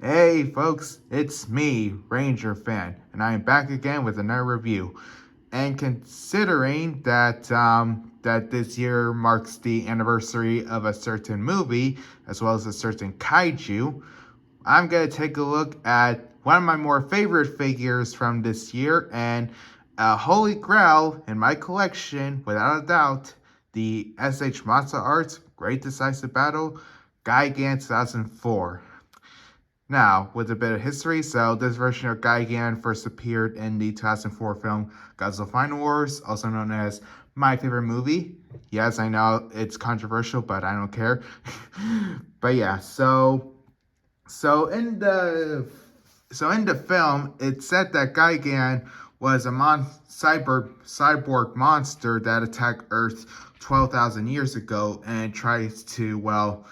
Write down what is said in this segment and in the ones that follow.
Hey folks, it's me, Ranger Fan, and I am back again with another review. And considering that this year marks the anniversary of a certain movie, as well as a certain kaiju, I'm gonna take a look at one of my more favorite figures from this year, and a holy grail in my collection, without a doubt, the Monsterarts Great Decisive Battle Gigan 2004. Now, with a bit of history, so this version of Gigan first appeared in the 2004 film Godzilla Final Wars, also known as my favorite movie. Yes, I know it's controversial, but I don't care. But yeah, so in the film, it said that Gigan was a cyborg monster that attacked Earth 12,000 years ago and tries to, well,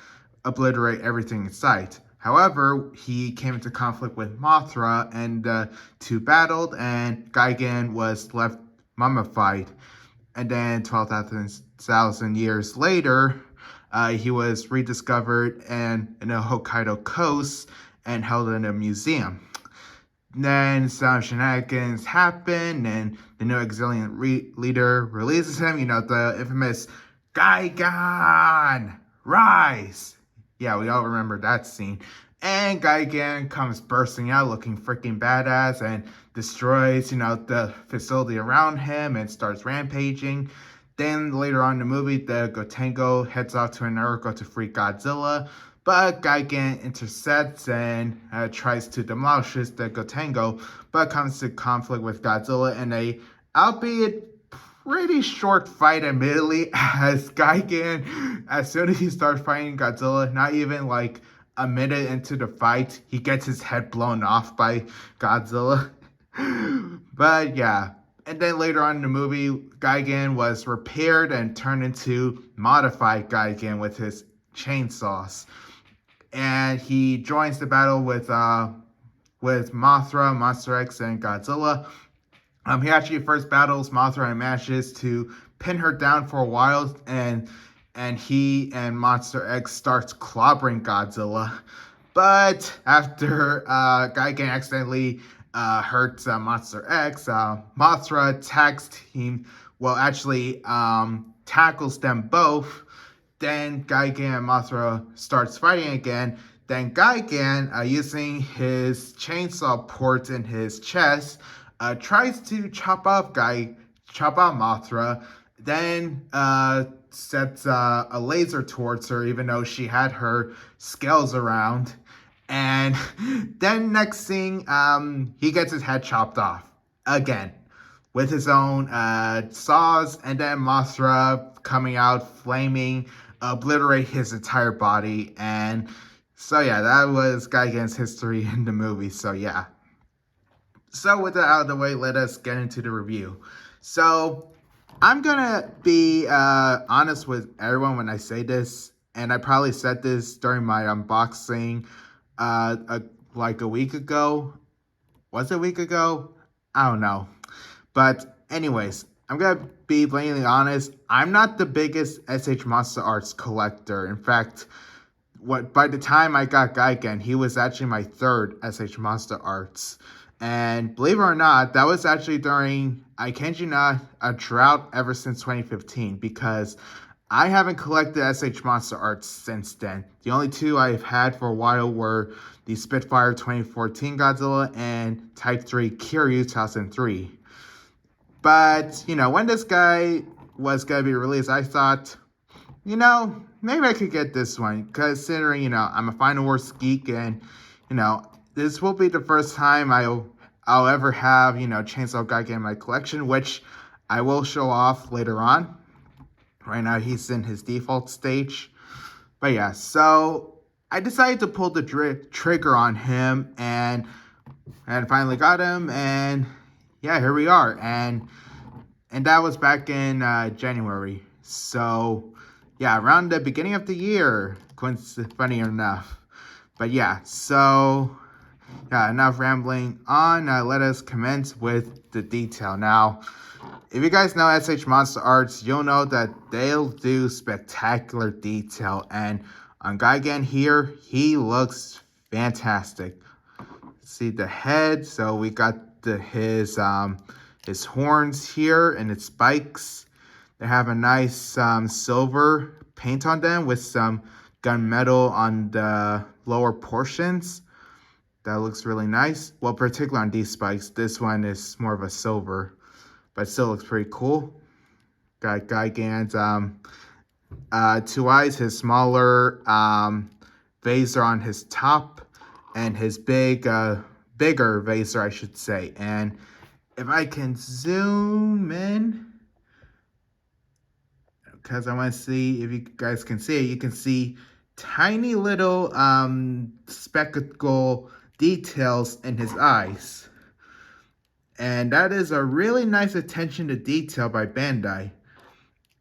obliterate everything in sight. However, he came into conflict with Mothra, and two battled, and Gigan was left mummified. And then 12,000 years later, he was rediscovered in the Hokkaido coast and held in a museum. Then some shenanigans happen, and the new exilian leader releases him. You know, the infamous Gigan Rise. Yeah, we all remember that scene. And Gigan comes bursting out looking freaking badass and destroys, the facility around him and starts rampaging. Then later on in the movie, the Gotengo heads off to America to free Godzilla, but Gigan intercepts and tries to demolish the Gotengo, but comes to conflict with Godzilla in a, albeit pretty short fight, admittedly, as Gigan, as soon as he starts fighting Godzilla, not even like a minute into the fight, he gets his head blown off by Godzilla. But yeah, and then later on in the movie, Gigan was repaired and turned into modified Gigan with his chainsaws. And he joins the battle with Mothra, Monster X, and Godzilla. He actually first battles Mothra and manages to pin her down for a while, and he and Monster X starts clobbering Godzilla. But after Gigan accidentally hurts Monster X, Mothra attacks him. Well, actually, tackles them both. Then Gigan and Mothra starts fighting again. Then Gigan, using his chainsaw port in his chest, tries to chop off Mothra, then sets a laser towards her, even though she had her scales around. And then next thing, he gets his head chopped off again with his own saws, and then Mothra coming out flaming, obliterate his entire body. And so yeah, that was Gigan's history in the movie. So yeah. So with that out of the way, let us get into the review. So I'm gonna be honest with everyone when I say this, and I probably said this during my unboxing like a week ago. Was it a week ago? I don't know. But anyways, I'm gonna be blatantly honest. I'm not the biggest SH Monsterarts collector. In fact, by the time I got Gigan, he was actually my third SH Monsterarts. And believe it or not, that was actually during, I kid you not, a drought ever since 2015, because I haven't collected SH Monsterarts since then. The only two I've had for a while were the Spitfire 2014 Godzilla and Type 3 Kiryu 2003. But, when this guy was going to be released, I thought, maybe I could get this one, considering, I'm a Final Wars geek, and, this will be the first time I'll ever have, Chainsaw Gigan in my collection, which I will show off later on. Right now, he's in his default stage. But yeah, so I decided to pull the trigger on him, and finally got him, and yeah, here we are. And that was back in January. So yeah, around the beginning of the year, funny enough. But yeah, so yeah, enough rambling on. Let us commence with the detail. Now, if you guys know SH Monsterarts, you'll know that they'll do spectacular detail. And on Gigan here, he looks fantastic. See the head, so we got his horns here and its spikes. They have a nice silver paint on them with some gunmetal on the lower portions. That looks really nice. Well, particularly on these spikes. This one is more of a silver, but still looks pretty cool. Got Gigan's 2 eyes, his smaller Vaser on his top, and his bigger Vaser, I should say. And if I can zoom in, because I want to see if you guys can see it, you can see tiny little spectacle details in his eyes. And that is a really nice attention to detail by Bandai.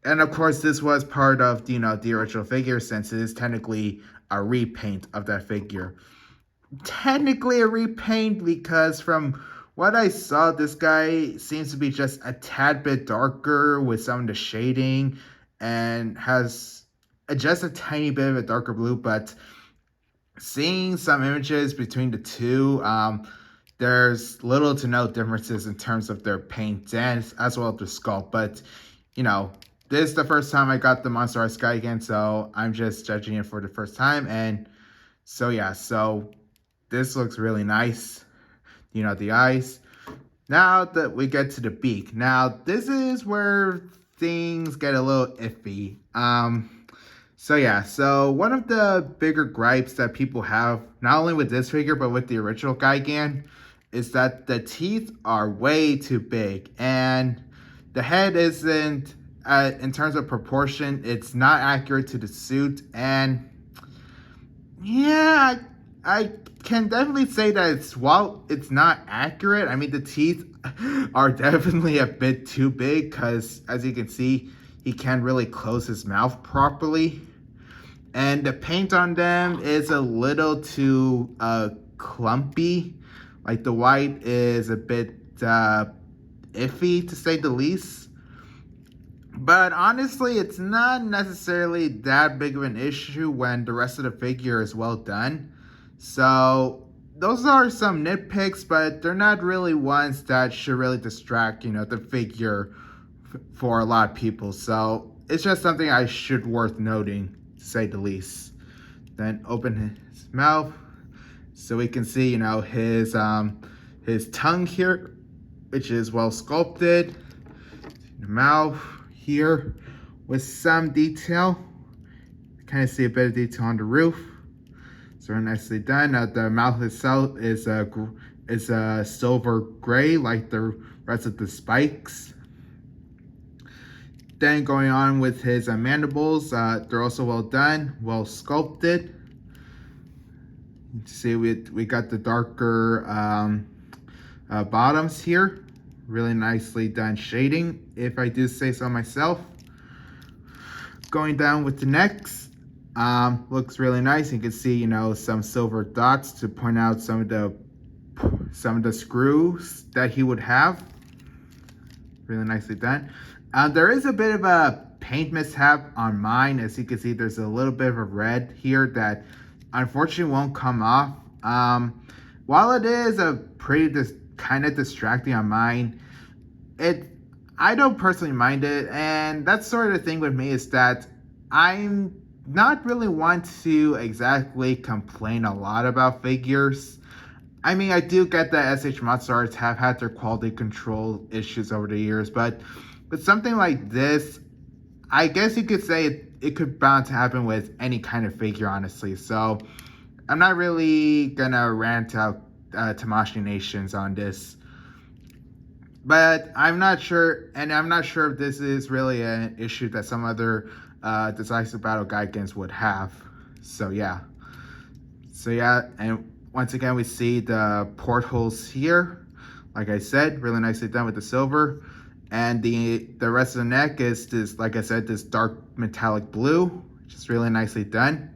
And of course, this was part of, the original figure, since it is technically a repaint of that figure. Technically a repaint because from what I saw, this guy seems to be just a tad bit darker with some of the shading and has just a tiny bit of a darker blue. But seeing some images between the two, there's little to no differences in terms of their paint and as well as the sculpt. But, this is the first time I got the Monsterarts Gigan, so I'm just judging it for the first time. And so, yeah, so this looks really nice. The eyes. Now that we get to the beak. Now, this is where things get a little iffy. So, yeah, so one of the bigger gripes that people have, not only with this figure, but with the original Gigan, is that the teeth are way too big. And the head isn't... in terms of proportion, it's not accurate to the suit, and yeah, I can definitely say that while it's not accurate, I mean, the teeth are definitely a bit too big, because as you can see, he can't really close his mouth properly, and the paint on them is a little too clumpy. Like, the white is a bit iffy, to say the least. But honestly, it's not necessarily that big of an issue when the rest of the figure is well done. So those are some nitpicks, but they're not really ones that should really distract, the figure for a lot of people. So it's just something I should worth noting, to say the least. Then open his mouth so we can see, his tongue here, which is well sculpted. The mouth here with some detail. Kind of see a bit of detail on the roof. It's very nicely done. The mouth itself is a silver gray, like the rest of the spikes. Then going on with his mandibles, they're also well done, well sculpted. You can see we got the darker bottoms here. Really nicely done shading, if I do say so myself. Going down with the necks, looks really nice. You can see, some silver dots to point out some of the screws that he would have. Really nicely done. There is a bit of a paint mishap on mine. As you can see, there's a little bit of a red here that unfortunately won't come off. While it is a pretty kind of distracting on mine, I don't personally mind it, and that's sort of the thing with me, is that I'm not really one to exactly complain a lot about figures. I mean, I do get that SH Monsterarts have had their quality control issues over the years, but with something like this, I guess you could say it could bound to happen with any kind of figure, honestly. So I'm not really gonna rant out Tamashii Nations on this, but I'm not sure if this is really an issue that some other Decisive Battle Gigans would have. So yeah, and once again we see the portholes here. Like I said, really nicely done with the silver, and the rest of the neck is this, like I said, this dark metallic blue, which is really nicely done.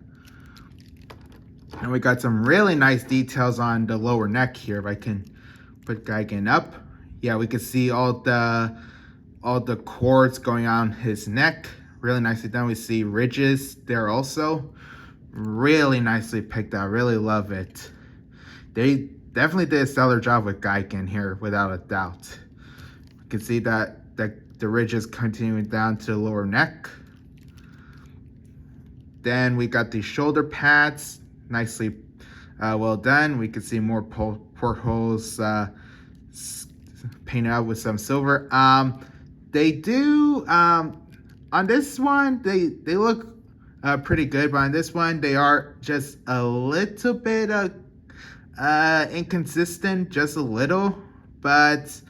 And we got some really nice details on the lower neck here. If I can put Gigan up, yeah, we can see all the cords going on his neck. Really nicely done. We see ridges there also. Really nicely picked out. Really love it. They definitely did a stellar job with Gigan here, without a doubt. You can see that the ridges continuing down to the lower neck. Then we got the shoulder pads, nicely well done. We can see more portholes painted out with some silver. They do on this one. They look pretty good, but on this one they are just a little bit inconsistent, just a little. But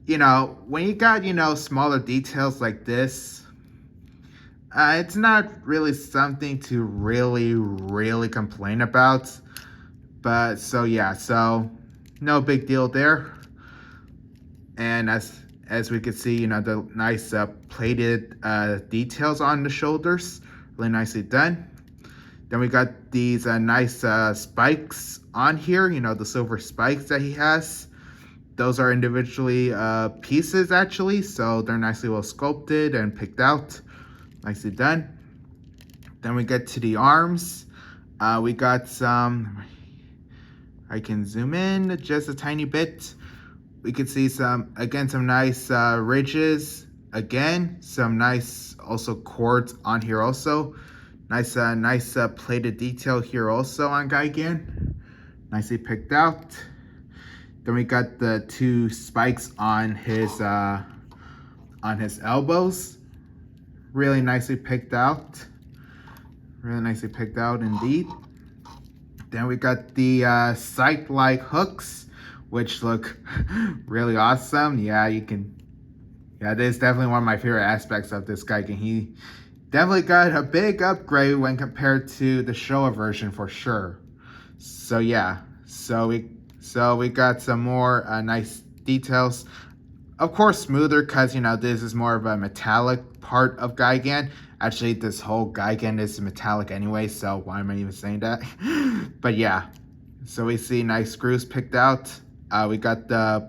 you know, when you got smaller details like this, it's not really something to really complain about. But so yeah, so no big deal there. And as we can see, the nice plated details on the shoulders, really nicely done. Then we got these nice spikes on here, the silver spikes that he has. Those are individually pieces actually, so they're nicely well sculpted and picked out. Nicely done. Then we get to the arms. We got some, I can zoom in just a tiny bit. We can see some nice ridges. Again, some nice also cords on here also. Nice plated detail here also on Gigan. Nicely picked out. Then we got the two spikes on his elbows. Really nicely picked out. Really nicely picked out indeed. Then we got the sight-like hooks, which look really awesome. Yeah, this is definitely one of my favorite aspects of this Gigan. He definitely got a big upgrade when compared to the Showa version for sure. So yeah, so we got some more nice details. Of course, smoother because this is more of a metallic part of Gigan. Actually, this whole Gigan is metallic anyway, so why am I even saying that? But yeah, so we see nice screws picked out. We got the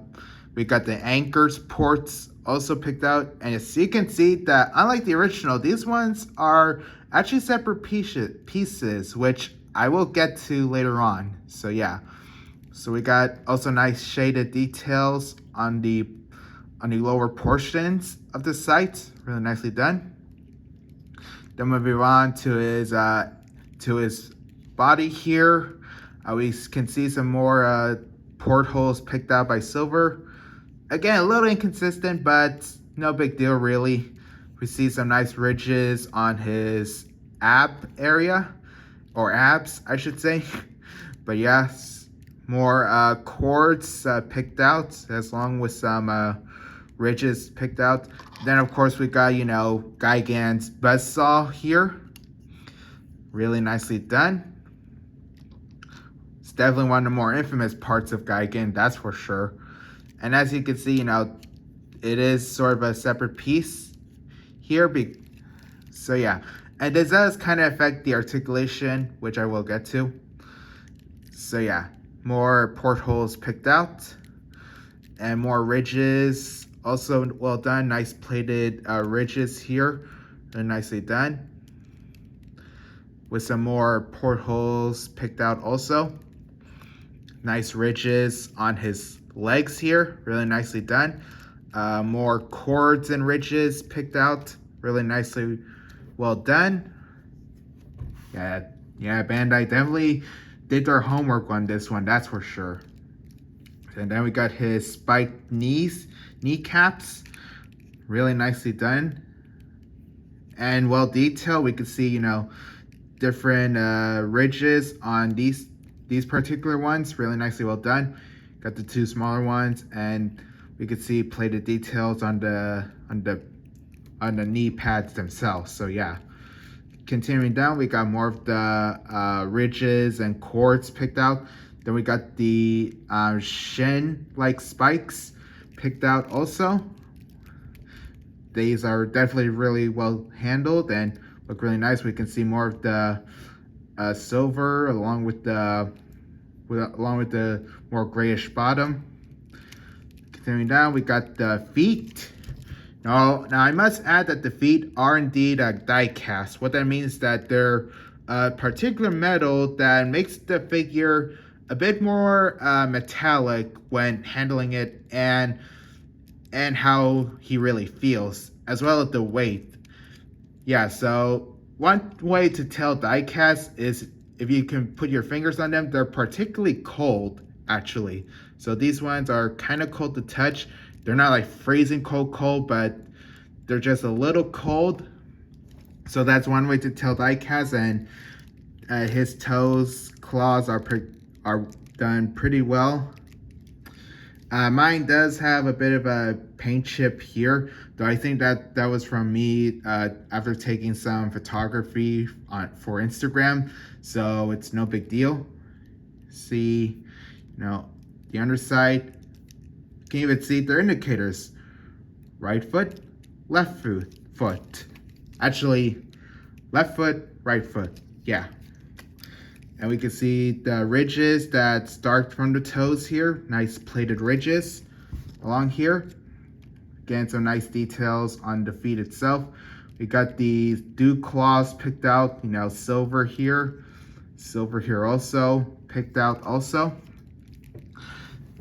anchors ports also picked out, and as you can see that unlike the original, these ones are actually separate pieces, which I will get to later on. So yeah, so we got also nice shaded details on the lower portions of the sight, really nicely done. Then moving on to his body here, we can see some more portholes picked out by silver. Again, a little inconsistent, but no big deal really. We see some nice ridges on his ab area, or abs, I should say. But yes, more cords picked out, as long with some ridges picked out. Then of course we got Gigan's buzzsaw here, really nicely done. It's definitely one of the more infamous parts of Gigan, that's for sure. And as you can see, it is sort of a separate piece here. So yeah, and this does kind of affect the articulation, which I will get to. So yeah, more portholes picked out and more ridges. Also well done, nice plated ridges here, and nicely done. With some more portholes picked out also. Nice ridges on his legs here, really nicely done. More cords and ridges picked out, really nicely well done. Yeah, Bandai definitely did their homework on this one, that's for sure. And then we got his spiked kneecaps, really nicely done. And well detailed, we can see, different ridges on these particular ones, really nicely well done. Got the two smaller ones, and we could see plated details on the knee pads themselves. So yeah, continuing down, we got more of the ridges and cords picked out. Then we got the shin-like spikes picked out also. These are definitely really well handled and look really nice. We can see more of the silver along with the more grayish bottom. Continuing down, we got the feet. Now I must add that the feet are indeed die cast. What that means is that they're a particular metal that makes the figure a bit more metallic when handling it, and how he really feels, as well as the weight. Yeah, so one way to tell diecast is if you can put your fingers on them, they're particularly cold, actually. So these ones are kind of cold to touch. They're not like freezing cold, but they're just a little cold. So that's one way to tell diecast, and his toes, claws are done pretty well. Mine does have a bit of a paint chip here, though I think that was from me after taking some photography for Instagram, so it's no big deal. See, the underside, you can even see their indicators. Right foot, left foot. Actually, left foot, right foot, yeah. And we can see the ridges that start from the toes here. Nice plated ridges along here. Again, some nice details on the feet itself. We got these dew claws picked out, silver here also, picked out also.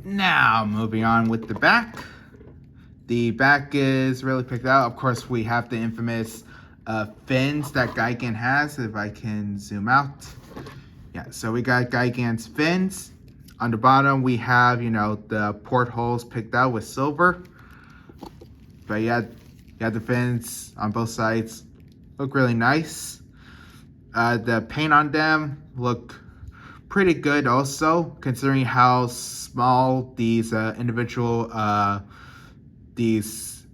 Now, moving on with the back. The back is really picked out. Of course, we have the infamous fins that Gigan has, if I can zoom out. Yeah, so we got Gigan's fins. On the bottom, we have, the portholes picked out with silver. But yeah, the fins on both sides look really nice. The paint on them look pretty good also, considering how small these individual these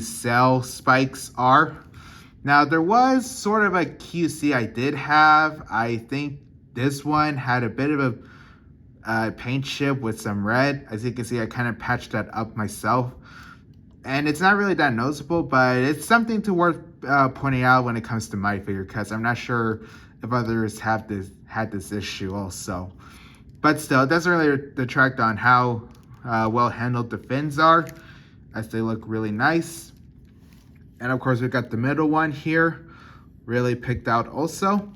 cell spikes are. Now, there was sort of a QC I did have. I think this one had a bit of a paint chip with some red. As you can see, I kind of patched that up myself. And it's not really that noticeable, but it's something to worth pointing out when it comes to my figure, because I'm not sure if others had this issue also. But still, it doesn't really detract on how well handled the fins are, as they look really nice. And of course, we got the middle one here, really picked out also.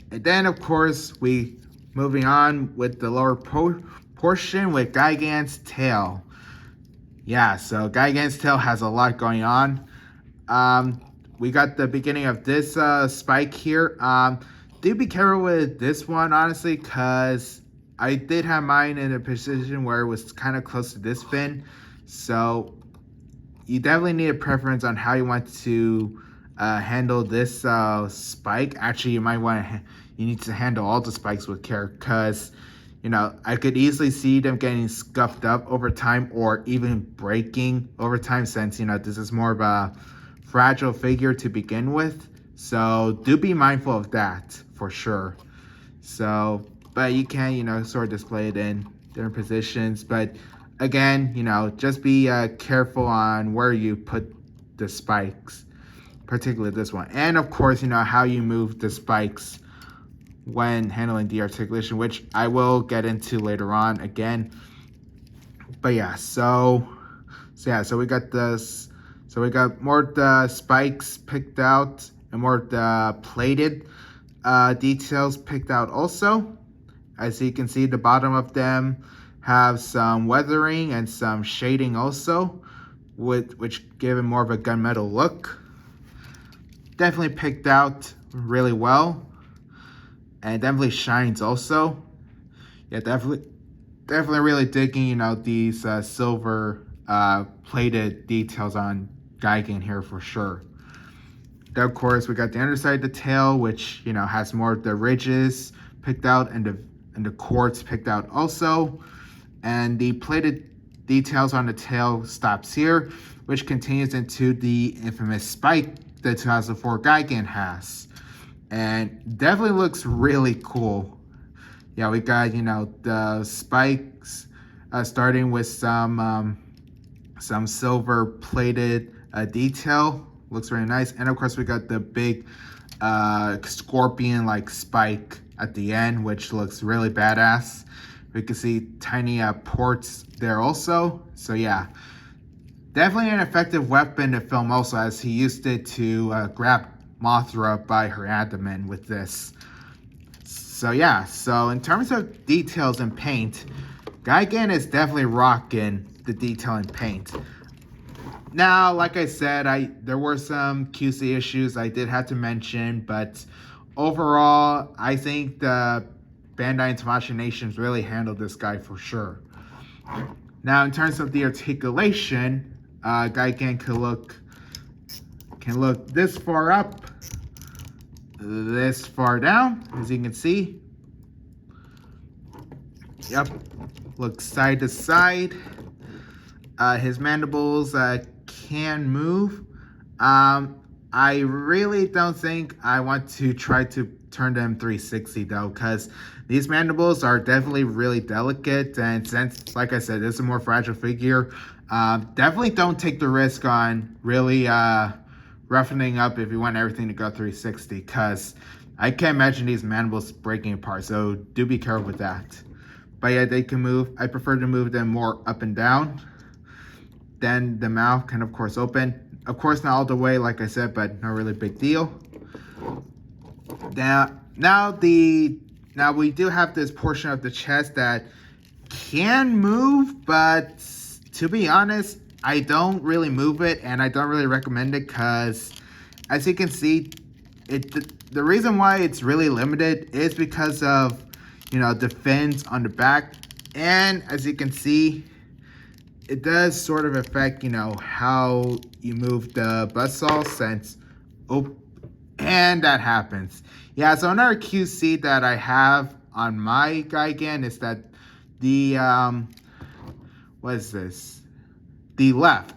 And then, of course, moving on with the lower portion with Gigan's tail. Yeah, so Gigan's tail has a lot going on. We got the beginning of this spike here. Do be careful with this one, honestly, because I did have mine in a position where it was kind of close to this fin. So you definitely need a preference on how you want to handle this spike. Actually, you need to handle all the spikes with care, because I could easily see them getting scuffed up over time, or even breaking over time, since this is more of a fragile figure to begin with. So do be mindful of that for sure. So, but you can sort of display it in different positions, but again, just be careful on where you put the spikes, particularly this one. And of course, how you move the spikes when handling the articulation, which I will get into later on again. But yeah, so we got this. So we got more of the spikes picked out and more of the plated details picked out also. As you can see, the bottom of them have some weathering and some shading also, which give it more of a gunmetal look. Definitely picked out really well, and definitely shines also. Yeah, definitely really digging these silver plated details on Gigan here for sure. Then of course we got the underside of the tail, which has more of the ridges picked out and the quartz picked out also. And the plated details on the tail stops here, which continues into the infamous spike that 2004 Gigan has. And definitely looks really cool. Yeah, we got, the spikes starting with some silver plated detail. Looks very nice. And of course, we got the big scorpion-like spike at the end, which looks really badass. We can see tiny ports there also. So yeah, definitely an effective weapon to film also, as he used it to grab Mothra by her abdomen with this. So yeah, so in terms of details and paint, Gigan is definitely rocking the detail and paint. Now, like I said, there were some QC issues I did have to mention, but overall, I think the Bandai and Tamashii Nations really handled this guy for sure. Now, in terms of the articulation, Gigan can look this far up, this far down, as you can see. Yep, look side to side. His mandibles can move. I really don't think I want to try to turn them 360 though, because these mandibles are definitely really delicate, and since, like I said, this is a more fragile figure, definitely don't take the risk on really roughening up if you want everything to go 360, because I can't imagine these mandibles breaking apart, so do be careful with that. But yeah, they can move. I prefer to move them more up and down. Then the mouth can, of course, open. Of course, not all the way, like I said, but no really big deal. Now we do have this portion of the chest that can move, but to be honest, I don't really move it, and I don't really recommend it, because as you can see, the reason why it's really limited is because of, you know, the fins on the back, and as you can see, it does sort of affect, you know, how you move the buzzsaw, since, oh, and that happens. Yeah, so another QC that I have on my Gigan is that the, what is this? The left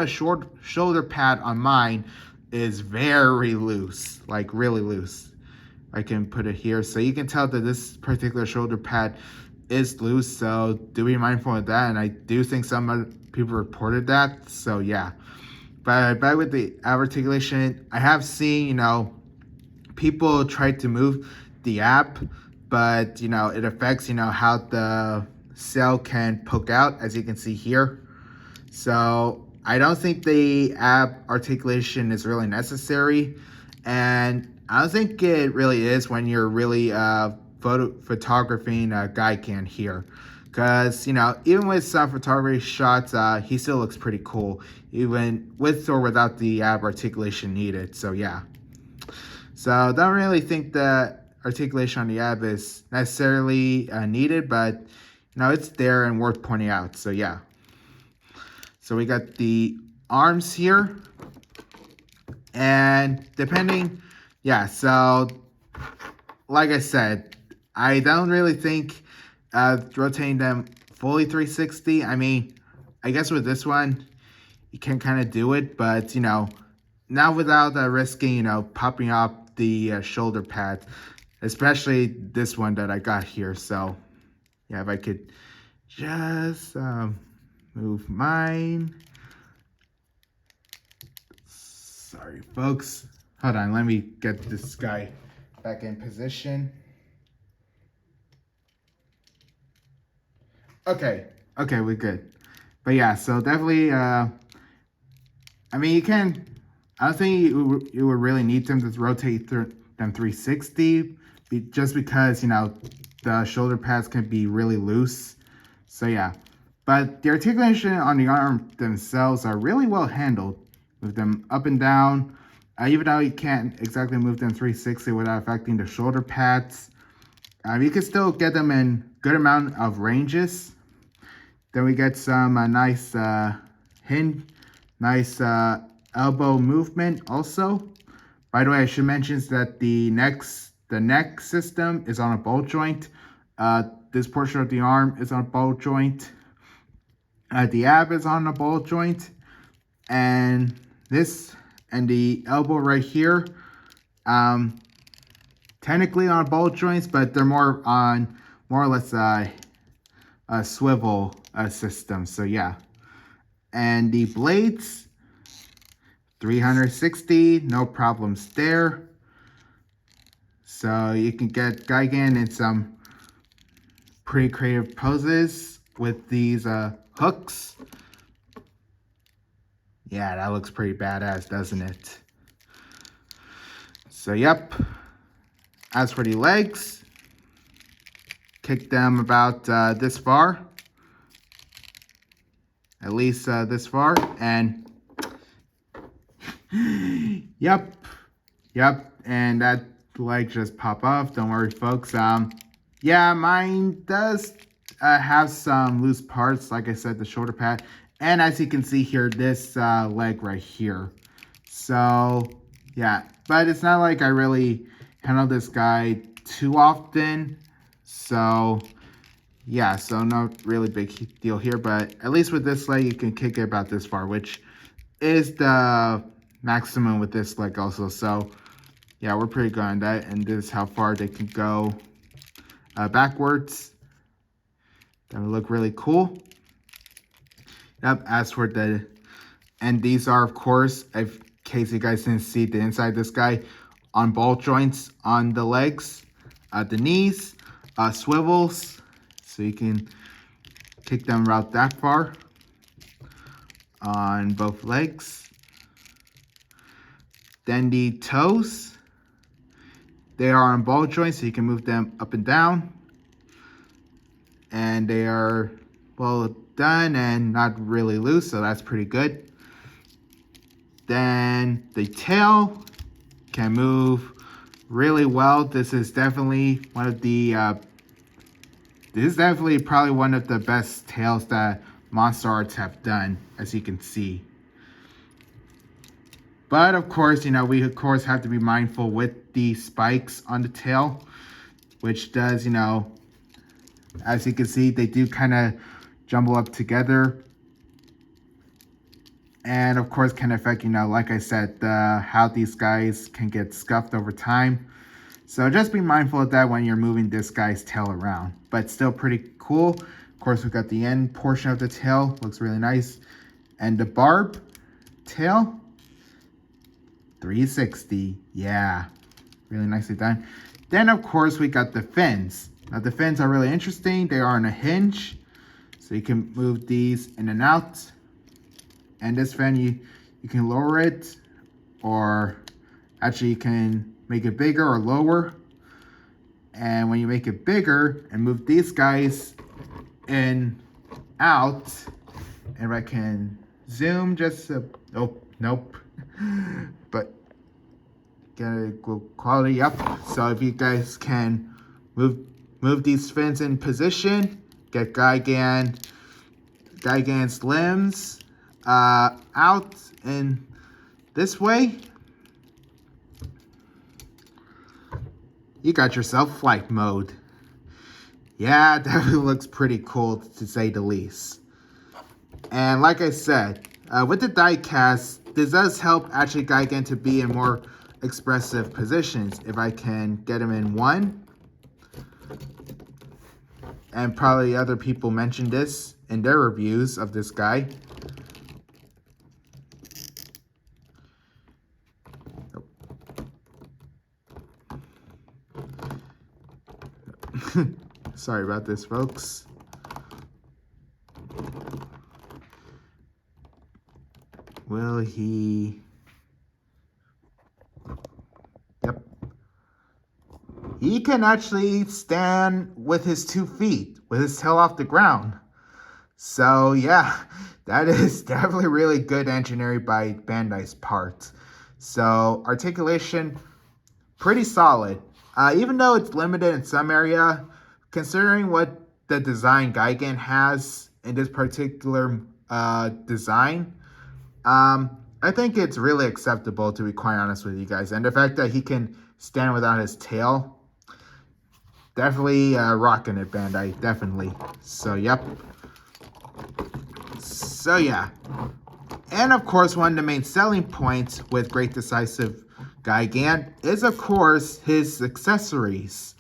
shoulder pad on mine is very loose, like really loose. I can put it here, so you can tell that this particular shoulder pad is loose, so do be mindful of that, and I do think some people reported that, so yeah. But with the articulation, I have seen, you know, people try to move the app, but, you know, it affects, you know, how the cell can poke out, as you can see here. So I don't think the app articulation is really necessary, and I don't think it really is when you're really photographing a Gigan here, because, you know, even with some photography shots, he still looks pretty cool, even with or without the ab articulation needed. So yeah, so don't really think that articulation on the ab is necessarily needed, but, you know, it's there and worth pointing out. So yeah, so we got the arms here, and depending, yeah, so like I said, I don't really think rotating them fully 360. I mean, I guess with this one, you can kind of do it, but, you know, not without risking, you know, popping up the shoulder pad, especially this one that I got here. So, yeah, if I could just move mine. Sorry, folks. Hold on, let me get this guy back in position. Okay, we're good. But yeah, so definitely, I mean, you can, I don't think you would really need them to rotate them 360, just because, you know, the shoulder pads can be really loose. So yeah, but the articulation on the arm themselves are really well handled. Move them up and down, even though you can't exactly move them 360 without affecting the shoulder pads. You can still get them in good amount of ranges. Then we get some nice hinge, nice elbow movement also. By the way, I should mention that the neck system is on a ball joint. This portion of the arm is on a ball joint. The ab is on a ball joint, and this and the elbow right here, technically on ball joints, but they're more or less a swivel system. So yeah, and the blades, 360, no problems there. So you can get Gigan in some pretty creative poses with these hooks. Yeah, that looks pretty badass, doesn't it? So, yep. As for the legs, kick them about this far. At least this far. And, yep. And that leg just pop off. Don't worry, folks. Yeah, mine does have some loose parts. Like I said, the shoulder pad. And as you can see here, this leg right here. So, yeah. But it's not like I really handle this guy too often. So, yeah. So, no really big deal here. But at least with this leg, you can kick it about this far, which is the maximum with this leg also. So, yeah, we're pretty good on that. And this is how far they can go backwards. That would look really cool. Yep, as for the... And these are, of course, in case you guys didn't see the inside of this guy, on ball joints on the legs, the knees, swivels. So you can kick them out that far on both legs. Then the toes. They are on ball joints, so you can move them up and down. And they are well done and not really loose, so that's pretty good. Then the tail can move really well. This is definitely one of the probably one of the best tails that Monsterarts have done, as you can see. But of course, we of course have to be mindful with the spikes on the tail, which does, as you can see, they do kind of jumble up together. And of course can affect, like I said, how these guys can get scuffed over time. So just be mindful of that when you're moving this guy's tail around. But still pretty cool. Of course, we got the end portion of the tail. Looks really nice. And the barb tail. 360. Yeah. Really nicely done. Then, of course, we got the fins. Now, the fins are really interesting. They are on a hinge. So you can move these in and out. And this fin, you can lower it. Or actually, you can make it bigger or lower. And when you make it bigger and move these guys in, out. And I can zoom just... nope. But get a good quality up. So if you guys can move these fins in position, get Gigan's limbs out in this way, you got yourself flight mode. Yeah, that looks pretty cool to say the least. And like I said, with the die cast, this does help actually Gigan to be in more expressive positions. If I can get him in one, and probably other people mentioned this in their reviews of this guy. Sorry about this, folks. Will he... Yep. He can actually stand with his 2 feet, with his tail off the ground. So, yeah, that is definitely really good engineering by Bandai's part. So, articulation, pretty solid. Even though it's limited in some area, considering what the design Gigan has in this particular design, I think it's really acceptable, to be quite honest with you guys. And the fact that he can stand without his tail, definitely rocking it, Bandai, definitely. So, yep. So, yeah. And, of course, one of the main selling points with Great Decisive Gigan is, of course, his accessories.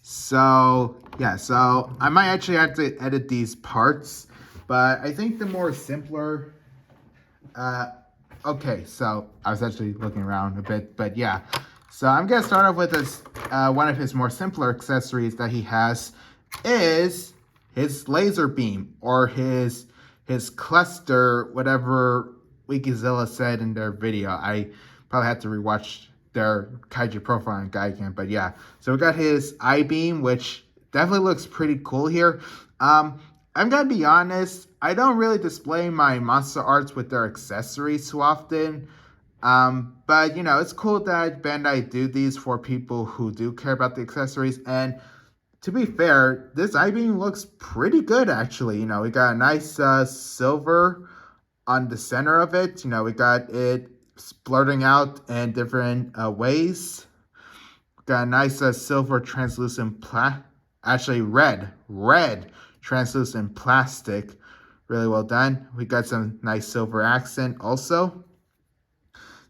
So, yeah, so I might actually have to edit these parts, but I think the more simpler... okay, so I was actually looking around a bit, but yeah. So I'm going to start off with this, one of his more simpler accessories that he has is his laser beam, or his cluster, whatever Godzilla said in their video. I probably have to rewatch their kaiju profile on Gigan. But yeah, so we got his I-beam, which definitely looks pretty cool here. I'm gonna be honest, I don't really display my Monsterarts with their accessories too often. But you know, it's cool that Bandai do these for people who do care about the accessories. And to be fair, this I-beam looks pretty good actually. You know, we got a nice silver on the center of it. You know, we got it splurting out in different ways. Got a nice silver translucent actually red translucent plastic. Really well done. We got some nice silver accent also.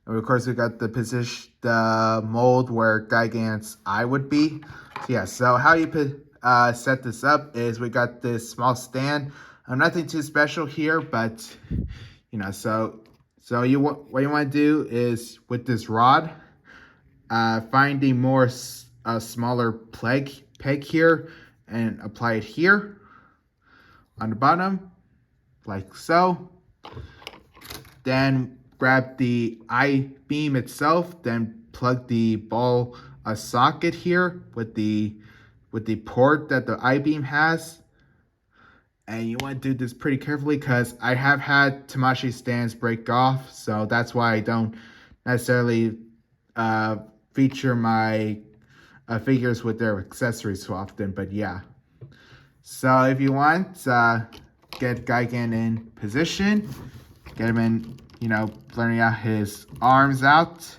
And of course, we got the mold where Gigan's eye would be. So yeah, so how you set this up is we got this small stand. Nothing too special here, but you know, so what you want to do is with this rod, find a more smaller peg here and apply it here on the bottom, like so. Then grab the I-beam itself, then plug the ball socket here with the port that the I-beam has. And you want to do this pretty carefully because I have had Tamashii stands break off, so that's why I don't necessarily feature my figures with their accessories so often. But yeah, so if you want, get Gigan in position, get him in, you know, blurring out his arms out,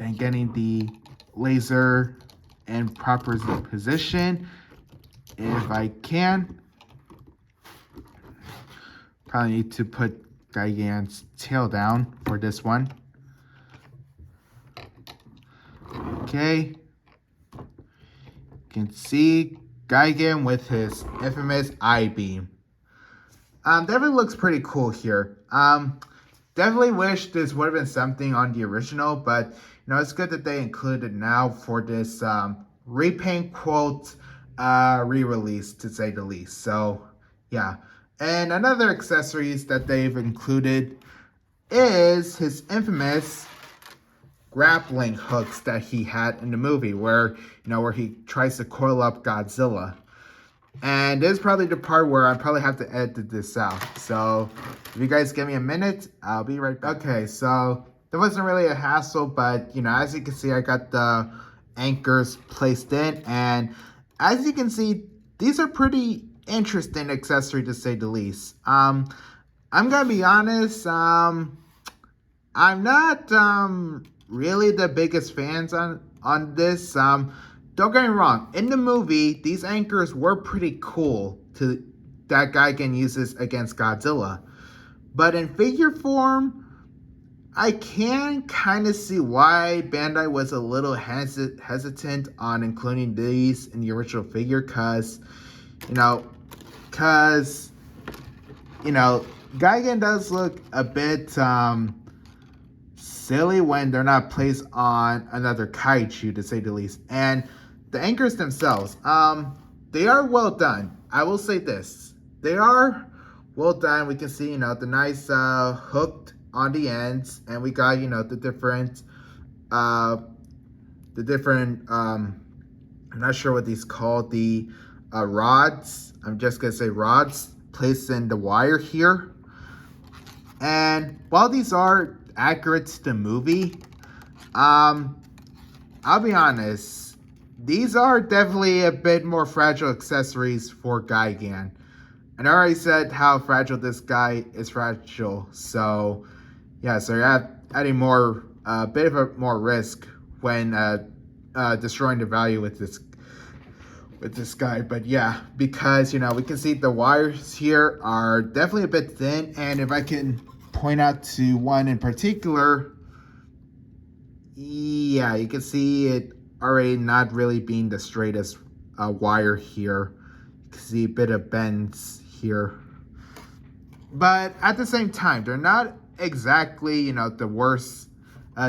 and getting the laser in proper position if I can. Probably need to put Gigan's tail down for this one. Okay. You can see Gigan with his infamous I-beam. Definitely looks pretty cool here. Definitely wish this would have been something on the original, but you know, it's good that they included it now for this repaint quote re-release, to say the least. So yeah. And another accessories that they've included is his infamous grappling hooks that he had in the movie, where he tries to coil up Godzilla. And this is probably the part where I probably have to edit this out. So if you guys give me a minute, I'll be right back. Okay, so there wasn't really a hassle, but you know, as you can see, I got the anchors placed in, and as you can see, these are pretty interesting accessory to say the least. I'm gonna be honest, I'm not really the biggest fans on this. Don't get me wrong, in the movie these anchors were pretty cool that Gigan uses against Godzilla, but in figure form I can kind of see why Bandai was a little hesitant on including these in the original figure, because Gigan does look a bit silly when they're not placed on another kaiju, to say the least. And the anchors themselves, they are well done. I will say this, they are well done. We can see, the nice hooked on the ends, and we got, the different, I'm not sure what these called, the rods. I'm just gonna say rods placed in the wire here. And while these are accurate to the movie, I'll be honest, these are definitely a bit more fragile accessories for Gigan. And I already said how fragile this guy is fragile. So yeah, so you're adding more, a bit of a more risk when destroying the value with this guy. But yeah, because we can see the wires here are definitely a bit thin, and if I can point out to one in particular, yeah, you can see it already not really being the straightest wire here. You can see a bit of bends here, but at the same time, they're not exactly the worst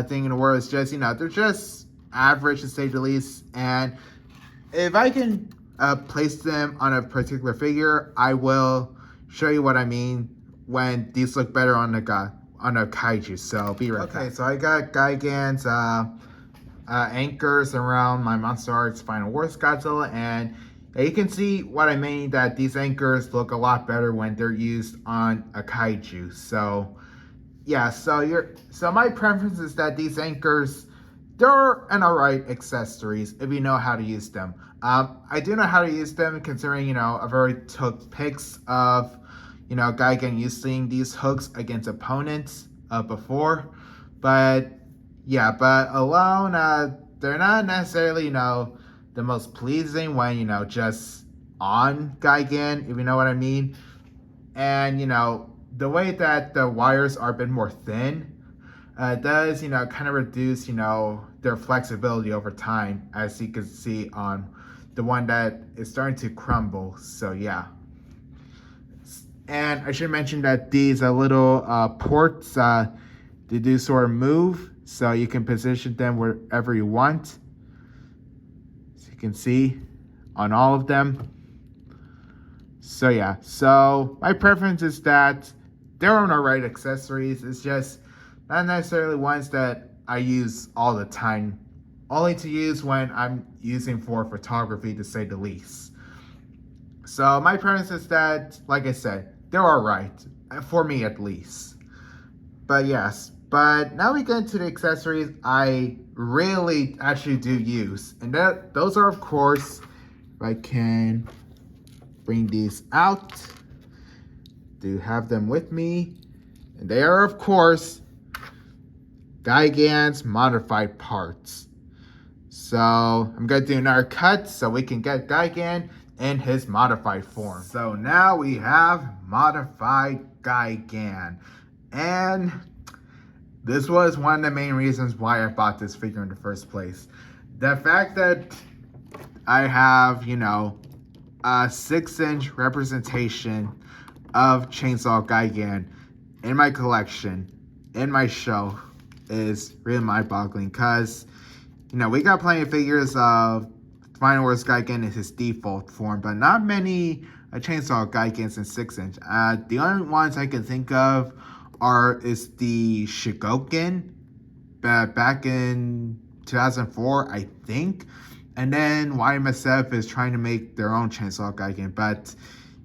thing in the world. It's just they're just average, to say the least. And if I can place them on a particular figure, I will show you what I mean when these look better on on a kaiju, so be right back. Okay, so I got Gigan's anchors around my Monsterarts Final Wars Godzilla, and you can see what I mean, that these anchors look a lot better when they're used on a kaiju. So yeah, so my preference is that these anchors, they're an alright accessories if you know how to use them. I do know how to use them, considering, you know, I've already took pics of, you know, Gigan using these hooks against opponents before. But yeah, but alone, they're not necessarily, you know, the most pleasing when, you know, just on Gigan, if you know what I mean. And, you know, the way that the wires are a bit more thin does, you know, kind of reduce, you know, their flexibility over time, as you can see on the one that is starting to crumble. So yeah. And I should mention that these little ports, they do sort of move, so you can position them wherever you want. As you can see on all of them. So yeah, so my preference is that they're on alright accessories. It's just not necessarily ones that I use all the time. Only to use when I'm using for photography, to say the least. So my preference is that, like I said, they're alright, for me at least. But yes, but now we get into the accessories I really actually do use. And those are, of course, if I can bring these out, do have them with me. And they are, of course, Gigan's modified parts. So I'm going to do another cut so we can get Gigan in his modified form. So now we have modified Gigan. And this was one of the main reasons why I bought this figure in the first place. The fact that I have, you know, a 6-inch representation of Chainsaw Gigan in my collection, in my shelf, is really mind-boggling, because, you know, we got plenty of figures of Final Wars Gigan in his default form, but not many Chainsaw Gigans in 6-inch. The only ones I can think of is the Shigoken back in 2004, I think. And then YMSF is trying to make their own Chainsaw Gigan. But,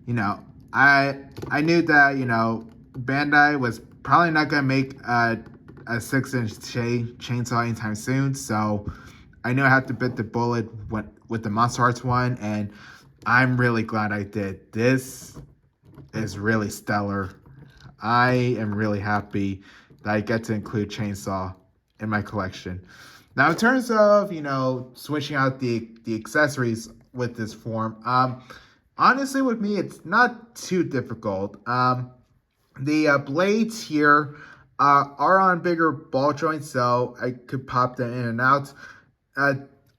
you know, I knew that, you know, Bandai was probably not going to make a 6-inch chainsaw anytime soon. So I knew I had to bite the bullet with the Monsterarts one. And I'm really glad I did. This is really stellar. I am really happy that I get to include Chainsaw in my collection. Now, in terms of, you know, switching out the accessories with this form, honestly, with me, it's not too difficult. The blades here are on bigger ball joints, so I could pop them in and out.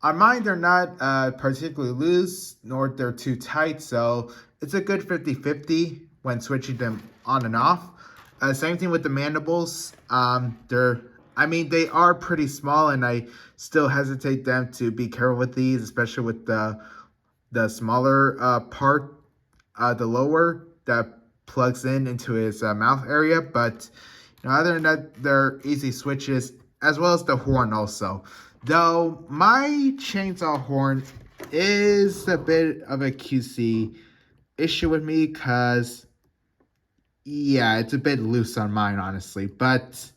On mine, they're not particularly loose, nor they're too tight, so it's a good 50-50 when switching them on and off. Same thing with the mandibles. They are pretty small, and I still hesitate them to be careful with these, especially with the smaller part, the lower, that plugs into his mouth area. But, you know, other than that, they're easy switches, as well as the horn also. Though my chainsaw horn is a bit of a QC issue with me, because, yeah, it's a bit loose on mine, honestly. But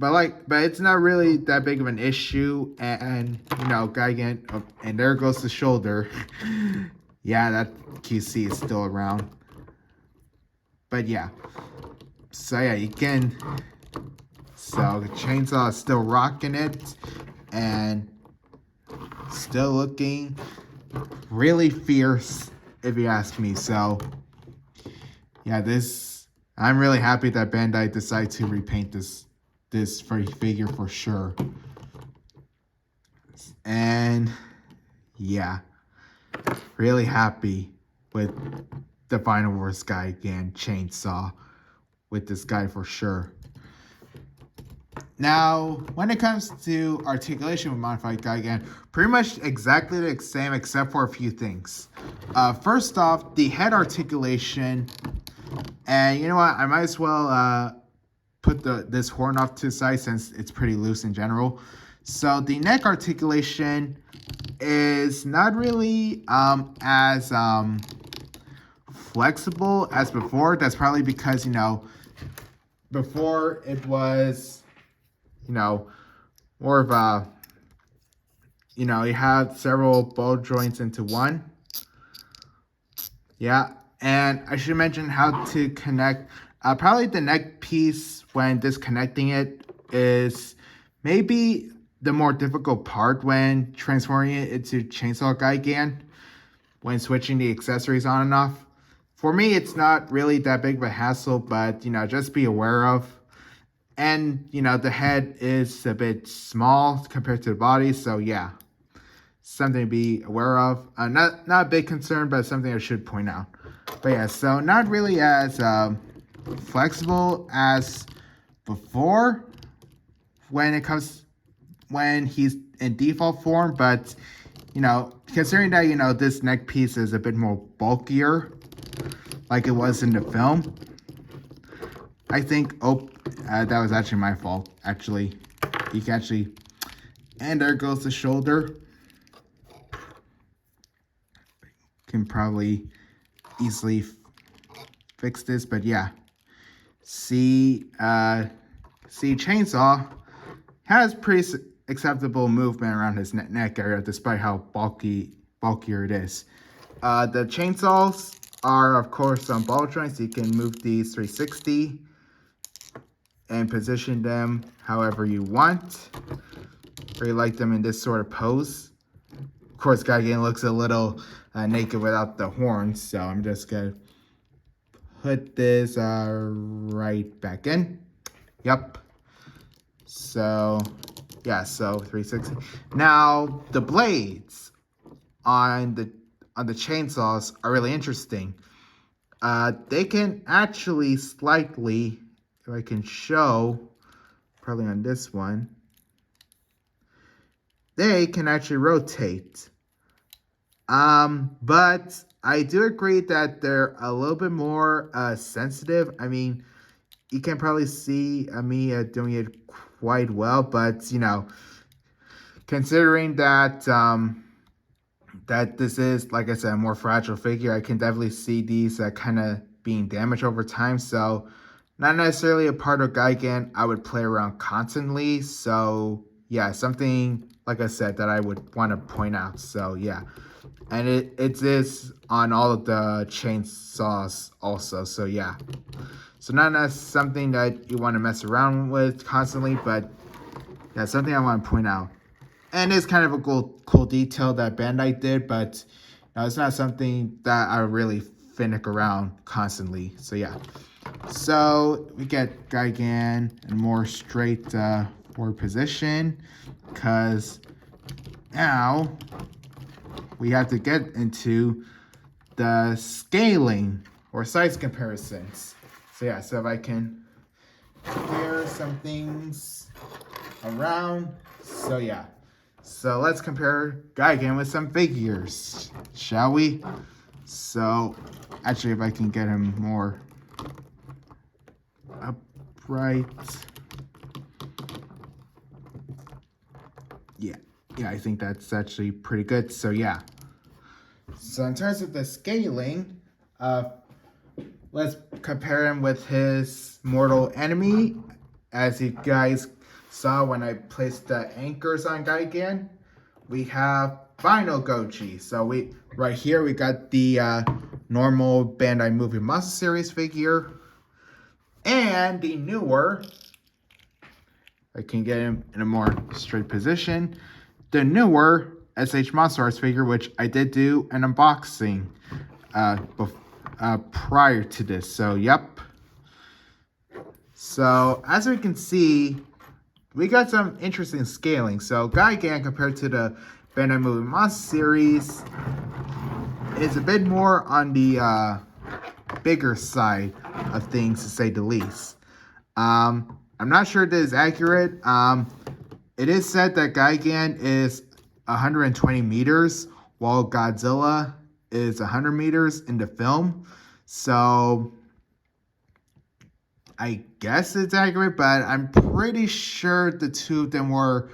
it's not really that big of an issue. And you know, Gigan, and there goes the shoulder. Yeah, that QC is still around. But yeah, so yeah, you can. So the chainsaw is still rocking it, and still looking really fierce, if you ask me. So yeah, I'm really happy that Bandai decided to repaint this figure for sure. And yeah, really happy with the Final Wars Gigan chainsaw with this guy for sure. Now, when it comes to articulation with modified Gigan, pretty much exactly the same except for a few things. First off, the head articulation, and you know what, I might as well put this horn off to the side since it's pretty loose in general. So the neck articulation is not really as flexible as before. That's probably because, you know, before it was, you know, more of a, you know, you have several ball joints into one. Yeah, and I should mention how to connect. Probably the neck piece when disconnecting it is maybe the more difficult part when transforming it into Chainsaw Gigan, when switching the accessories on and off. For me, it's not really that big of a hassle, but, you know, just be aware of. And, you know, the head is a bit small compared to the body, so yeah, something to be aware of. Not a big concern, but something I should point out. But yeah, so not really as flexible as before when he's in default form, but, you know, considering that, you know, this neck piece is a bit more bulkier like it was in the film, I think, that was actually my fault, actually. You can actually, and there goes the shoulder. Can probably easily fix this, but yeah. See, Chainsaw has pretty acceptable movement around his neck area, despite how bulkier it is. The chainsaws are, of course, on ball joints. You can move these 360 and position them however you want. Or you like them in this sort of pose. Of course, Gigan looks a little naked without the horns, so I'm just gonna put this right back in. Yep. So, yeah, so 360. Now, the blades on the chainsaws are really interesting. They can actually slightly, if I can show, probably on this one, they can actually rotate. But I do agree that they're a little bit more sensitive. I mean, you can probably see me doing it quite well, but, you know, considering that that this is, like I said, a more fragile figure, I can definitely see these kind of being damaged over time. So not necessarily a part of Gigan I would play around constantly. So yeah, something, like I said, that I would want to point out. So yeah, and it is on all of the chainsaws also. So yeah, so not as something that you want to mess around with constantly, but yeah, something I want to point out. And it's kind of a cool detail that Bandai did, but it's not something that I really finick around constantly. So yeah, so we get Gigan in more straight forward position, because now we have to get into the scaling or size comparisons. So yeah, so if I can compare some things around. So yeah, so let's compare Gigan with some figures, shall we? So actually, if I can get him more upright. Yeah, I think that's actually pretty good. So yeah, so in terms of the scaling, let's compare him with his mortal enemy. As you guys saw when I placed the anchors on Gigan, we have Vinyl Goji. So right here we got the normal Bandai Movie Monster Series figure, and the newer, I can get him in a more straight position, the newer SH Monsterarts figure, which I did do an unboxing prior to this. So yep. So as we can see, we got some interesting scaling. So Gigan, compared to the Bandai Movie Monster Series, is a bit more on the bigger side of things, to say the least. I'm not sure this is accurate. It is said that Gigan is 120 meters, while Godzilla is 100 meters in the film. So I guess it's accurate, but I'm pretty sure the two of them were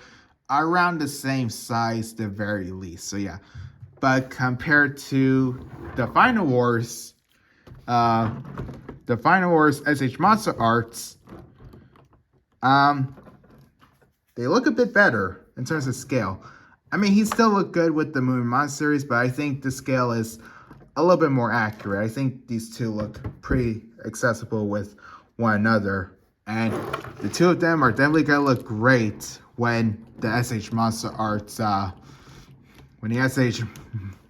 around the same size, the very least. So yeah, but compared to the Final Wars, SH Monsterarts, they look a bit better in terms of scale. I mean, he still looked good with the Moving Monster series, but I think the scale is a little bit more accurate. I think these two look pretty accessible with one another. And the two of them are definitely going to look great when the SH Monsterarts, when the SH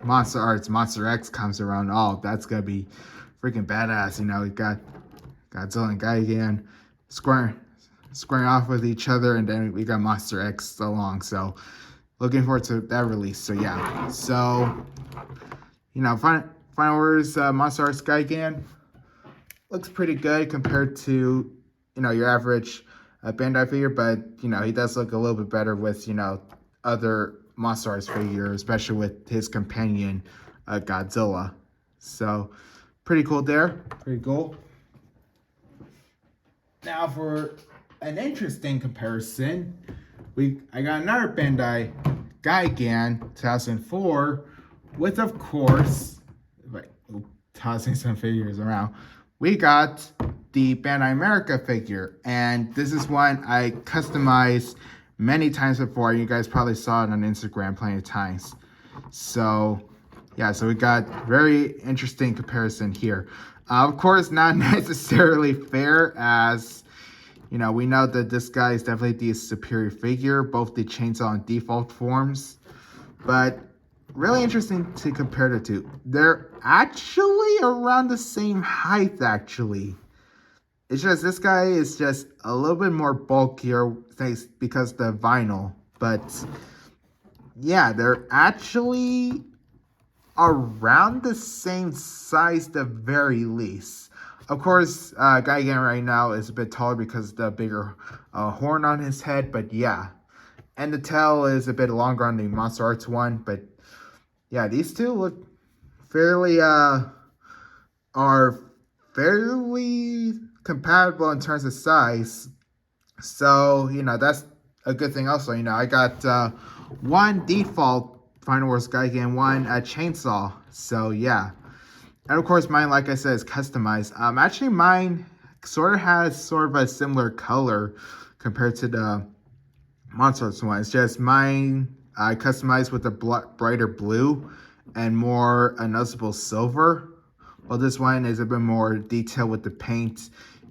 Monsterarts Monster X comes around. Oh, that's going to be freaking badass. You know, we got Godzilla and Gigan squaring off with each other, and then we got Monster X along. So, looking forward to that release. So, yeah. So, you know, Final Wars Monsterarts Gigan looks pretty good compared to, you know, your average Bandai figure, but, you know, he does look a little bit better with, you know, other Monsterarts figures, especially with his companion, Godzilla. So, pretty cool there. Pretty cool. Now, for an interesting comparison, I got another Bandai Gigan 2004 with, of course, tossing some figures around. We got the Bandai America figure, and this is one I customized many times before. You guys probably saw it on Instagram plenty of times. So, yeah, so we got very interesting comparison here. Of course, not necessarily fair, as, you know, we know that this guy is definitely the superior figure, both the chainsaw and default forms. But really interesting to compare the two. They're actually around the same height, actually. It's just this guy is just a little bit more bulkier thanks because the vinyl. But yeah, they're actually around the same size, the very least. Of course, Gigan right now is a bit taller because of the bigger horn on his head, but yeah. And the tail is a bit longer on the Monsterarts one, but yeah, these two look fairly, are fairly compatible in terms of size. So, you know, that's a good thing also. You know, I got one default Final Wars Gigan, one chainsaw. So, yeah. And of course, mine, like I said, is customized. Actually, mine sort of a similar color compared to the Monsterarts one. It's just mine, I customized with a brighter blue and more noticeable silver. Well, this one is a bit more detailed with the paint,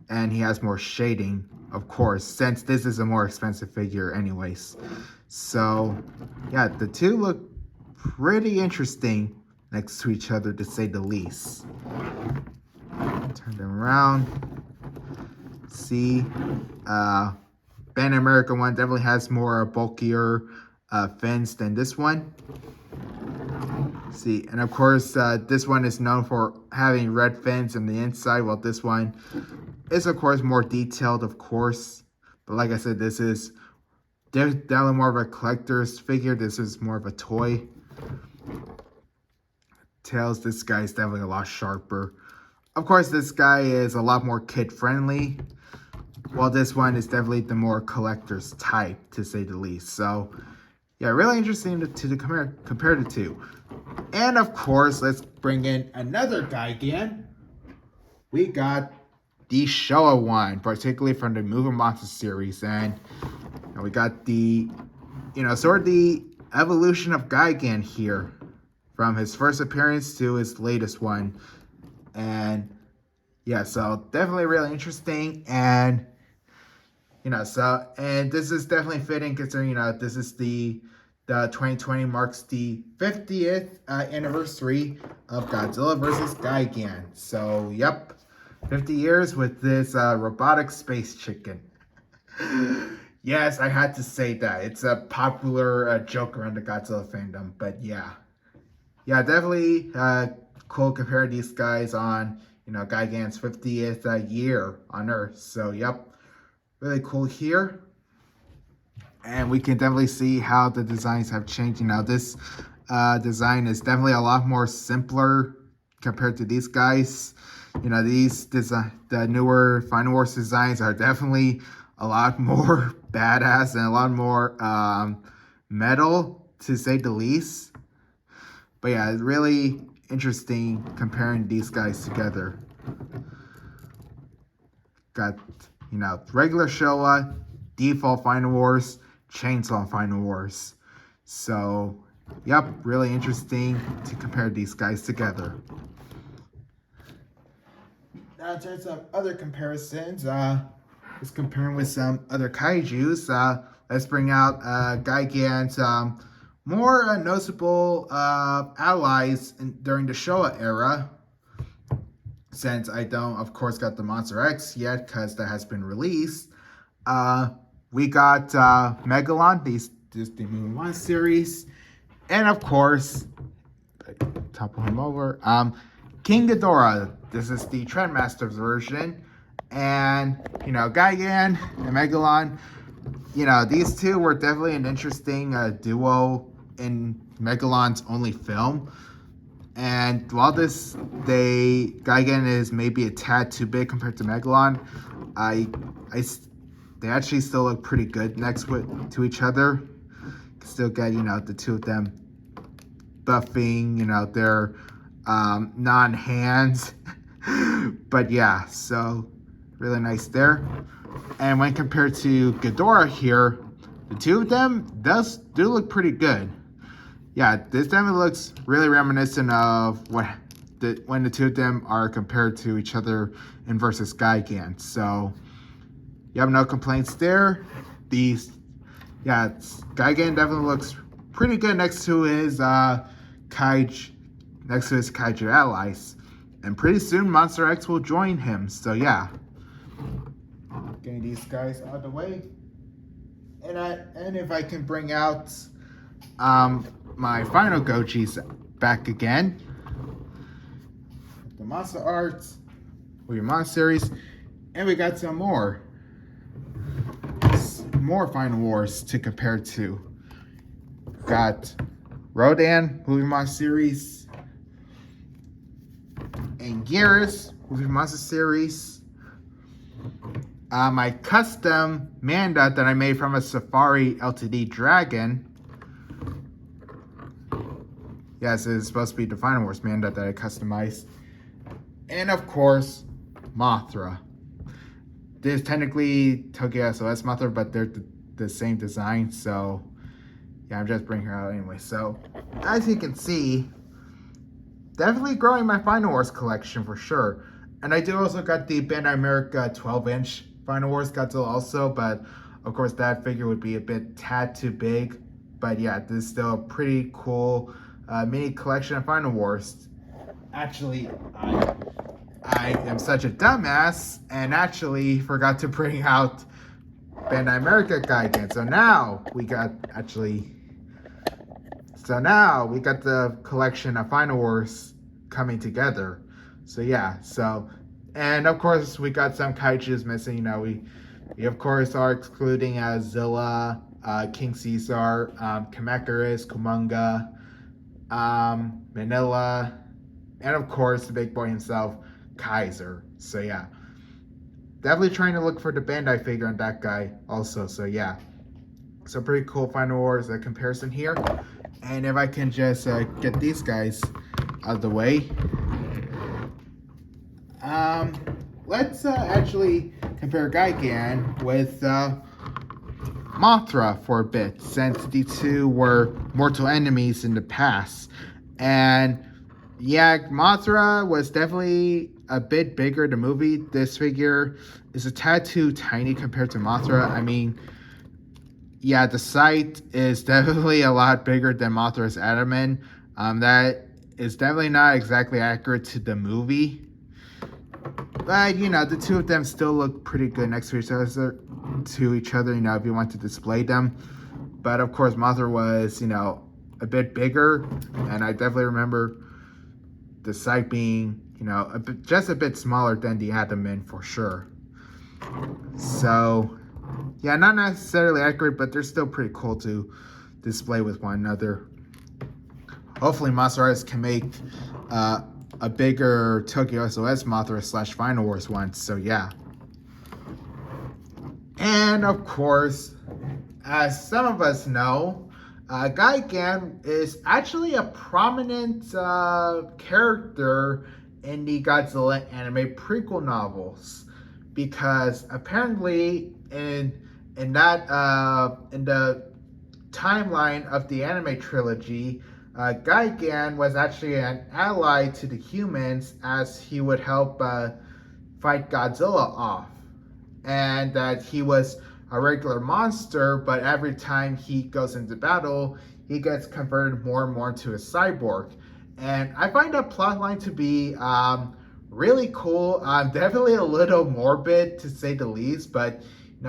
and he has more shading, of course, since this is a more expensive figure anyways. So, yeah, the two look pretty interesting next to each other, to say the least. Turn them around. See, Bandai America one definitely has more bulkier fins than this one. See, and of course, this one is known for having red fins on the inside, while this one is, of course, more detailed, of course. But like I said, this is definitely more of a collector's figure. This is more of a toy. Tails, this guy is definitely a lot sharper. Of course, this guy is a lot more kid-friendly, while this one is definitely the more collector's type, to say the least. So, yeah, really interesting to compare the two. And, of course, let's bring in another Gigan. We got the Showa one, particularly from the Moving Monster series. And we got the, you know, sort of the evolution of Gigan here, from his first appearance to his latest one. And yeah, so definitely really interesting. And, you know, so, and this is definitely fitting considering, you know, this is the 2020 marks the 50th anniversary of Godzilla vs. Gigan. So, yep, 50 years with this robotic space chicken. Yes, I had to say that. It's a popular joke around the Godzilla fandom, but yeah. Yeah, definitely cool compare these guys on, you know, Gigan's 50th year on Earth. So, yep, really cool here. And we can definitely see how the designs have changed. You know, this design is definitely a lot more simpler compared to these guys. You know, the newer Final Wars designs are definitely a lot more badass and a lot more metal, to say the least. But yeah, it's really interesting comparing these guys together. Got, you know, regular Showa, default Final Wars, Chainsaw Final Wars. So, yep, really interesting to compare these guys together. Now, in terms of other comparisons, let's compare with some other kaijus. Let's bring out Gigan's more noticeable allies during the Showa era. Since I don't, of course, got the Monsterarts yet, because that has been released. We got Megalon, the Movie 1 series. And of course, topple him over. King Ghidorah. This is the Trendmasters version. And, you know, Gigan and Megalon. You know, these two were definitely an interesting duo in Megalon's only film. And while Gigan is maybe a tad too big compared to Megalon, they actually still look pretty good next to each other. You can still get, you know, the two of them buffing, you know, their non-hands. But yeah, so really nice there. And when compared to Ghidorah here, the two of them do look pretty good. Yeah, this definitely looks really reminiscent of when the two of them are compared to each other in versus Gigan. So you have no complaints there. Gigan definitely looks pretty good next to his kaiju allies. And pretty soon Monster X will join him. So yeah. Getting these guys out of the way. And if I can bring out my final Gojis back again. The Monsterarts, or your Mon series, and we got some more Final Wars to compare to. Got Rodan, Movie Mon series, and Geras, Movie Monster series. My custom Manda that I made from a Safari LTD Dragon. Yes, it's supposed to be the Final Wars Manda that I customized. And of course, Mothra. This is technically Tokyo SOS Mothra, but they're the same design, so yeah, I'm just bringing her out anyway. So, as you can see, definitely growing my Final Wars collection for sure. And I do also got the Bandai America 12-inch Final Wars Godzilla also, but of course that figure would be a tad too big. But yeah, this is still a pretty cool mini collection of Final Wars. Actually, I am such a dumbass and actually forgot to bring out Bandai America Gigan. So now we got the collection of Final Wars coming together. So yeah, and of course we got some kaijus missing. You know, we of course are excluding Zilla, King Caesar, Kamacuras, Kumonga, Manila, and of course the big boy himself, Kaiser. So yeah, definitely trying to look for the Bandai figure on that guy also. So yeah, so pretty cool Final Wars comparison here. And if I can just get these guys out of the way, let's actually compare Gigan with Mothra for a bit, since the two were mortal enemies in the past. And yeah, Mothra was definitely a bit bigger in the movie. This figure is a tad too tiny compared to Mothra. I mean, yeah, the sight is definitely a lot bigger than Mothra's abdomen. That is definitely not exactly accurate to the movie. But, you know, the two of them still look pretty good next to each other, you know, if you want to display them. But, of course, Mothra was, you know, a bit bigger. And I definitely remember the sight being, you know, just a bit smaller than the abdomen for sure. So, yeah, not necessarily accurate, but they're still pretty cool to display with one another. Hopefully, Monsterarts can make a a bigger Tokyo SOS Mothra / Final Wars one. So yeah. And of course, as some of us know, Gigan is actually a prominent character in the Godzilla anime prequel novels, because apparently in the timeline of the anime trilogy, Gigan was actually an ally to the humans, as he would help fight Godzilla off, and that he was a regular monster, but every time he goes into battle, he gets converted more and more into a cyborg. And I find that plotline to be really cool. Definitely a little morbid, to say the least, but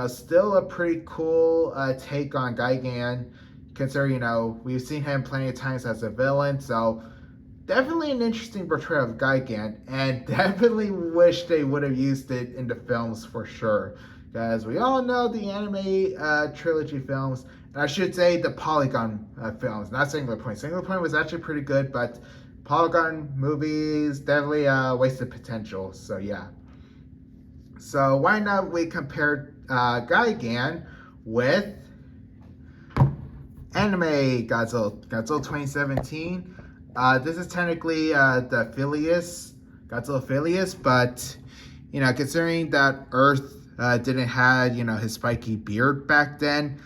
still a pretty cool take on Gigan, considering we've seen him plenty of times as a villain. So definitely an interesting portrayal of Gigan, and definitely wish they would have used it in the films for sure. Because we all know the anime trilogy films, and I should say the Polygon films, not Singular Point. Singular Point was actually pretty good, but Polygon movies definitely wasted potential. So yeah. So why not we compare Gigan with anime Godzilla 2017. This is technically the Godzilla Phileas, but considering that Earth didn't have his spiky beard back then,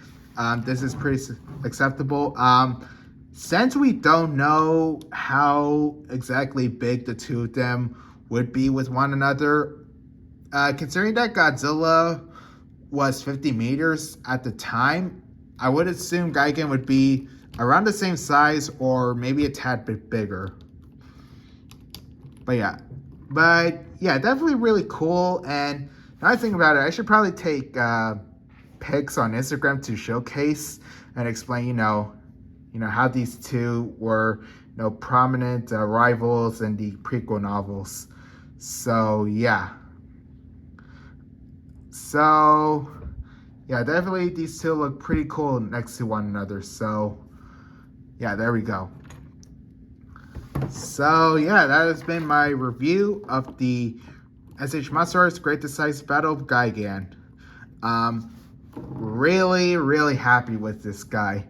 this is pretty acceptable. Since we don't know how exactly big the two of them would be with one another, considering that Godzilla was 50 meters at the time, I would assume Gigan would be around the same size or maybe a tad bit bigger. But yeah, definitely really cool. And now I think about it, I should probably take pics on Instagram to showcase and explain, how these two were, prominent rivals in the prequel novels. So yeah. So yeah, definitely these two look pretty cool next to one another. So yeah, there we go. So yeah, that has been my review of the Monsterarts Great Decisive Battle of Gigan. Really happy with this guy.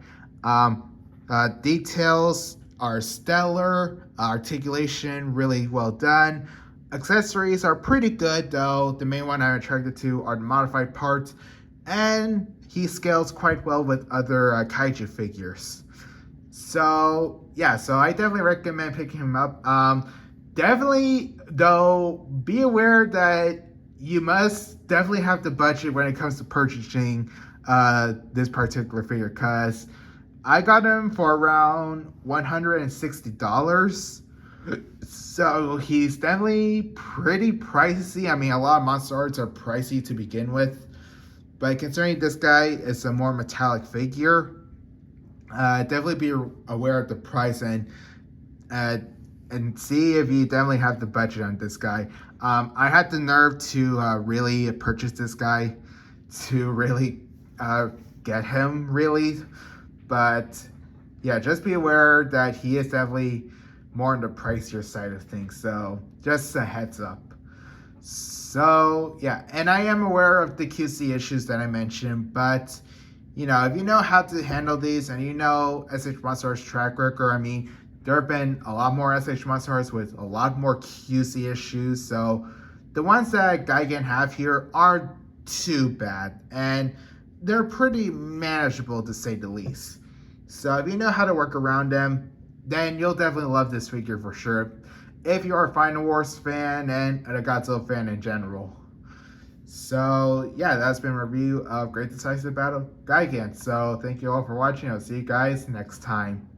Details are stellar. Articulation really well done. Accessories are pretty good, though. The main one I'm attracted to are the modified parts, and he scales quite well with other kaiju figures. So yeah, so I definitely recommend picking him up. Definitely, though, be aware that you must definitely have the budget when it comes to purchasing this particular figure, because I got him for around $160. So he's definitely pretty pricey. I mean, a lot of Monsterarts are pricey to begin with, but considering this guy is a more metallic figure, definitely be aware of the price and see if you definitely have the budget on this guy. I had the nerve to really purchase this guy, to really get him, really. But yeah, just be aware that he is definitely more on the pricier side of things. So just a heads up. So yeah, and I am aware of the QC issues that I mentioned, but if you know how to handle these and SH Monsterarts track record, I mean, there have been a lot more SH Monsterarts with a lot more QC issues. So the ones that Gigan have here aren't too bad, and they're pretty manageable to say the least. So if you know how to work around them, then you'll definitely love this figure for sure, if you're a Final Wars fan and a Godzilla fan in general. So yeah, that's been a review of Great Decisive Battle Gigan. So thank you all for watching. I'll see you guys next time.